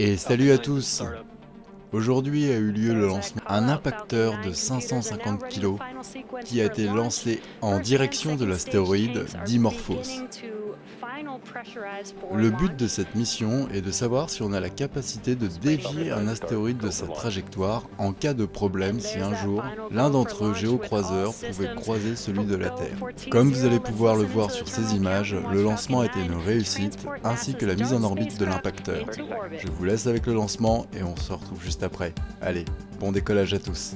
Et salut à tous! Aujourd'hui a eu lieu le lancement d'un impacteur de 550 kg qui a été lancé en direction de l'astéroïde Dimorphos. Le but de cette mission est de savoir si on a la capacité de dévier un astéroïde de sa trajectoire en cas de problème si un jour l'un d'entre eux, géocroiseurs, pouvait croiser celui de la Terre. Comme vous allez pouvoir le voir sur ces images, le lancement a été une réussite ainsi que la mise en orbite de l'impacteur. Je vous laisse avec le lancement et on se retrouve juste après. Allez, bon décollage à tous.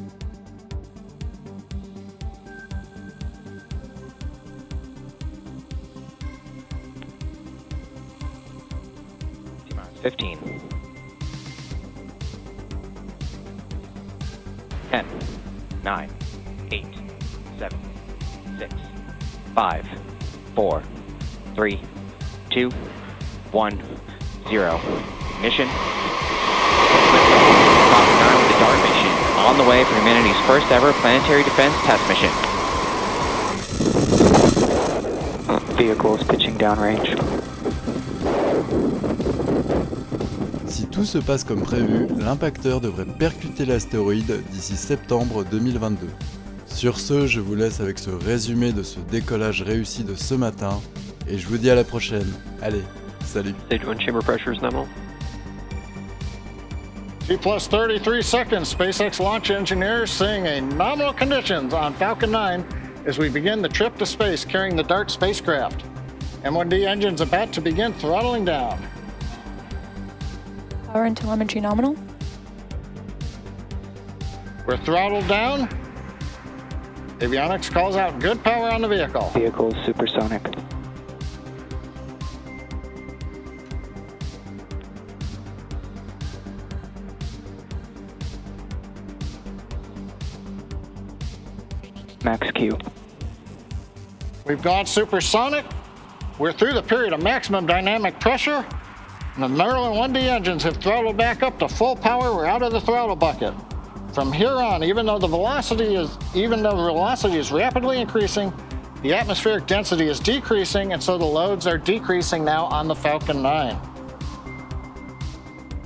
Fifteen. 10, 9, 8, 7, 6, 5, 4, 3, 2, 1, 0. Ignition. The DART mission on the way for humanity's first ever planetary defense test mission. Vehicles pitching downrange. Si tout se passe comme prévu, l'impacteur devrait percuter l'astéroïde d'ici septembre 2022. Sur ce, je vous laisse avec ce résumé de ce décollage réussi de ce matin, et je vous dis à la prochaine. Allez, salut. Stage 1 chamber pressure is nominal. T plus 33 seconds, SpaceX launch engineers seeing a nominal conditions on Falcon 9 as we begin the trip to space carrying the DART spacecraft. M1D engines about to begin throttling down. Power and telemetry nominal. We're throttled down. Avionics calls out good power on the vehicle. Vehicle supersonic. Max Q. We've gone supersonic. We're through the period of maximum dynamic pressure. And the Maryland 1D engines have throttled back up to full power. We're out of the throttle bucket. From here on, even though the velocity is rapidly increasing, the atmospheric density is decreasing, and so the loads are decreasing now on the Falcon 9.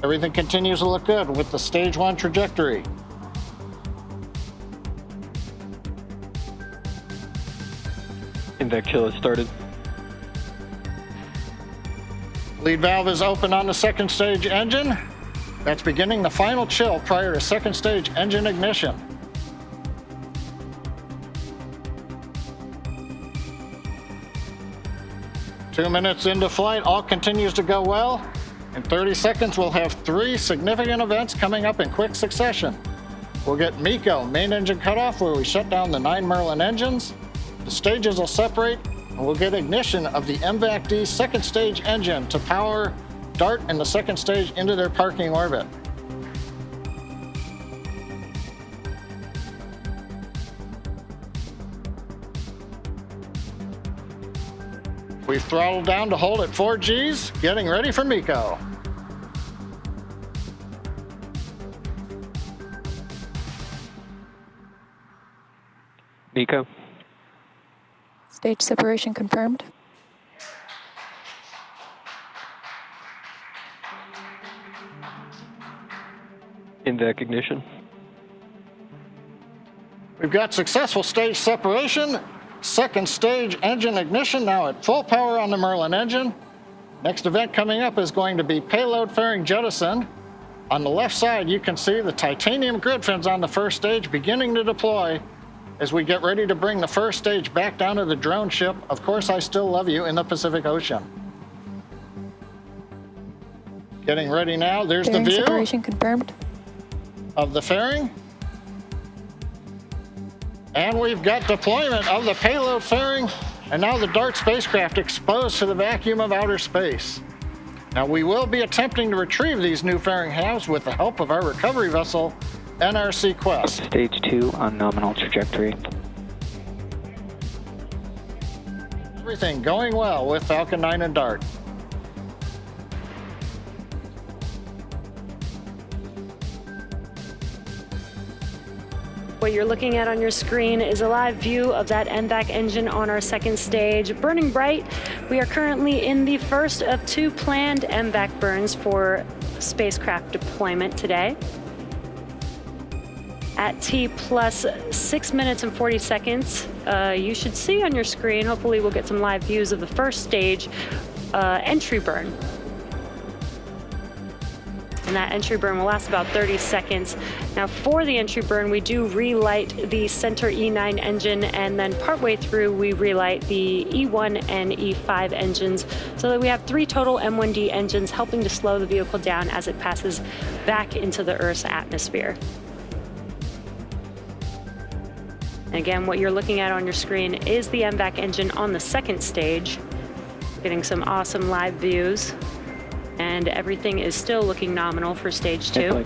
Everything continues to look good with the stage 1 trajectory. Invec chill has started. Lead valve is open on the second stage engine. That's beginning the final chill prior to second stage engine ignition. Two minutes into flight, all continues to go well. In 30 seconds, we'll have three significant events coming up in quick succession. We'll get MECO, main engine cutoff, where we shut down the 9 Merlin engines. The stages will separate, and we'll get ignition of the MVAC-D second stage engine to power DART and the second stage into their parking orbit. We've throttled down to hold at 4 Gs, getting ready for MECO. MECO. Stage separation confirmed. Invec ignition. We've got successful stage separation. Second stage engine ignition now at full power on the Merlin engine. Next event coming up is going to be payload fairing jettison. On the left side, you can see the titanium grid fins on the first stage beginning to deploy as we get ready to bring the first stage back down to the drone ship, Of Course I Still Love You, in the Pacific Ocean. Getting ready now. There's Fairing the view separation confirmed. of the fairing. And we've got deployment of the payload fairing, and now the DART spacecraft exposed to the vacuum of outer space. Now we will be attempting to retrieve these new fairing halves with the help of our recovery vessel, NRC Quest. Stage 2 on nominal trajectory. Everything going well with Falcon 9 and DART. What you're looking at on your screen is a live view of that MVAC engine on our second stage, burning bright. We are currently in the first of two planned MVAC burns for spacecraft deployment today. At T plus 6 minutes and 40 seconds, you should see on your screen, hopefully we'll get some live views of the first stage entry burn. And that entry burn will last about 30 seconds. Now for the entry burn, we do relight the center E9 engine, and then partway through we relight the E1 and E5 engines, so that we have 3 total M1D engines helping to slow the vehicle down as it passes back into the Earth's atmosphere. Again, what you're looking at on your screen is the MVAC engine on the second stage, getting some awesome live views. And everything is still looking nominal for stage 2.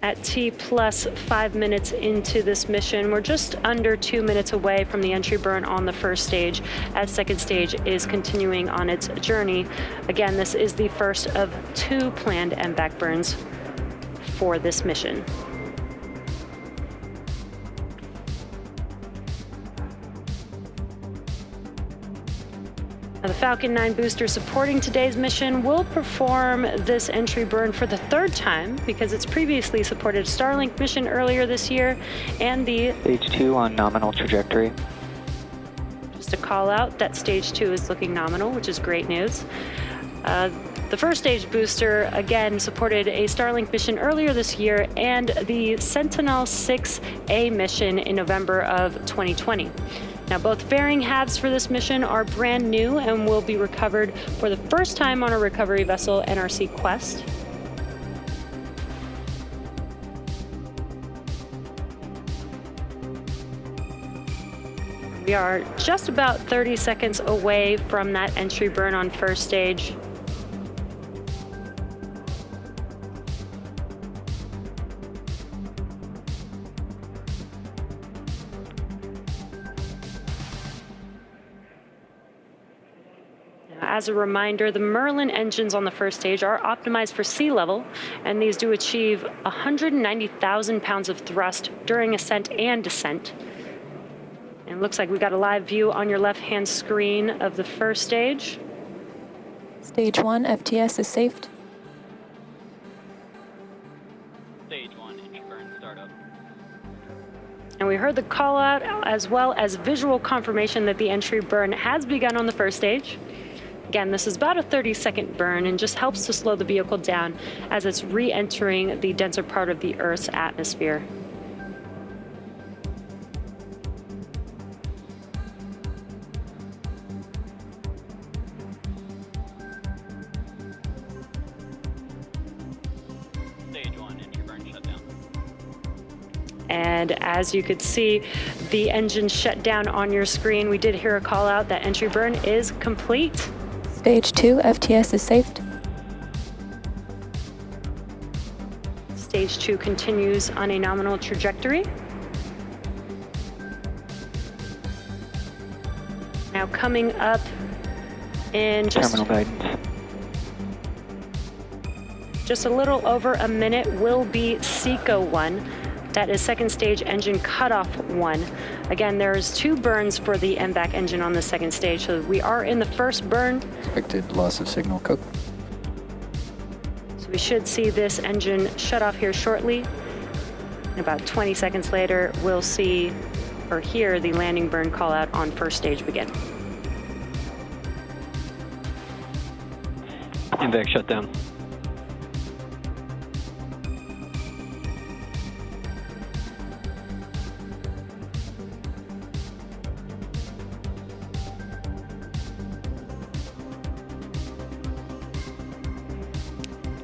At T plus 5 minutes into this mission, we're just under 2 minutes away from the entry burn on the first stage, as second stage is continuing on its journey. Again, this is the first of 2 planned MVAC burns for this mission. Now, the Falcon 9 booster supporting today's mission will perform this entry burn for the 3rd time, because it's previously supported Starlink mission earlier this year and the Stage 2 on nominal trajectory. Just to call out that stage 2 is looking nominal, which is great news. The first stage booster, again, supported a Starlink mission earlier this year and the Sentinel-6A mission in November of 2020. Now, both fairing halves for this mission are brand new and will be recovered for the first time on a recovery vessel, NRC Quest. We are just about 30 seconds away from that entry burn on first stage. As a reminder, the Merlin engines on the first stage are optimized for sea level, and these do achieve 190,000 pounds of thrust during ascent and descent. And it looks like we got a live view on your left-hand screen of the first stage. Stage 1, FTS is safed. Stage 1, entry burn startup. And we heard the call out as well as visual confirmation that the entry burn has begun on the first stage. Again, this is about a 30-second burn and just helps to slow the vehicle down as it's re-entering the denser part of the Earth's atmosphere. Stage 1, entry burn shutdown. And as you could see, the engine shut down on your screen. We did hear a call out that entry burn is complete. Stage 2, FTS is safed. Stage 2 continues on a nominal trajectory. Now coming up in just Terminal guidance. a little over a minute will be SECO 1. That is second stage engine cutoff 1. Again, there's 2 burns for the MVAC engine on the second stage, so we are in the first burn. Expected loss of signal code. So we should see this engine shut off here shortly. And about 20 seconds later, we'll see or hear the landing burn call out on first stage begin. MVAC shutdown.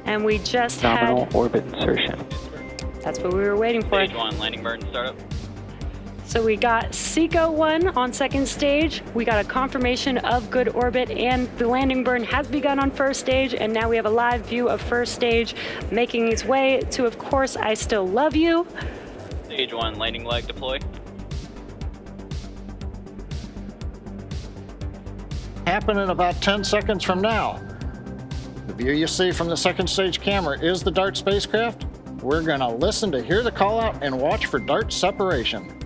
And we just Nominal had, orbit insertion. that's what we were waiting for. Stage 1, landing burn startup. So we got SECO 1 on second stage, we got a confirmation of good orbit, and the landing burn has begun on first stage, and now we have a live view of first stage making its way to, of course, I Still Love You. Stage 1, landing leg deploy. Happen in about 10 seconds from now. The view you see from the second stage camera is the DART spacecraft. we're going to listen to hear the call out and watch for dart separation.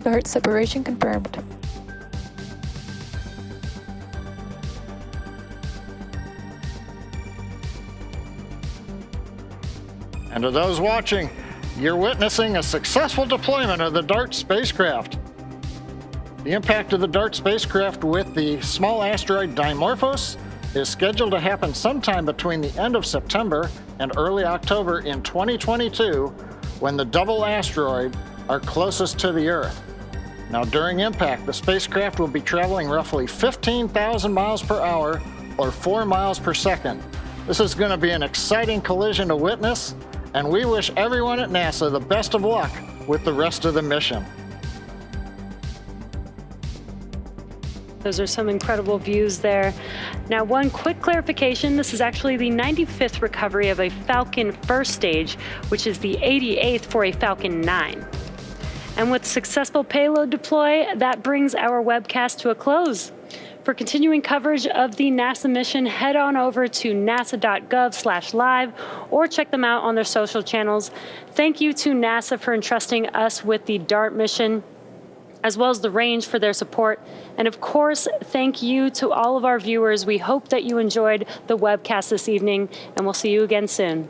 Dart separation confirmed. And to those watching, you're witnessing a successful deployment of the DART spacecraft. The impact of the DART spacecraft with the small asteroid Dimorphos is scheduled to happen sometime between the end of September and early October in 2022, when the double asteroid are closest to the Earth. Now, during impact, the spacecraft will be traveling roughly 15,000 miles per hour or 4 miles per second. This is going to be an exciting collision to witness, and we wish everyone at NASA the best of luck with the rest of the mission. Those are some incredible views there. Now, one quick clarification, this is actually the 95th recovery of a Falcon first stage, which is the 88th for a Falcon 9. And with successful payload deploy, that brings our webcast to a close. For continuing coverage of the NASA mission, head on over to nasa.gov/live or check them out on their social channels. Thank you to NASA for entrusting us with the DART mission, as well as the range for their support. And of course, thank you to all of our viewers. We hope that you enjoyed the webcast this evening, and we'll see you again soon.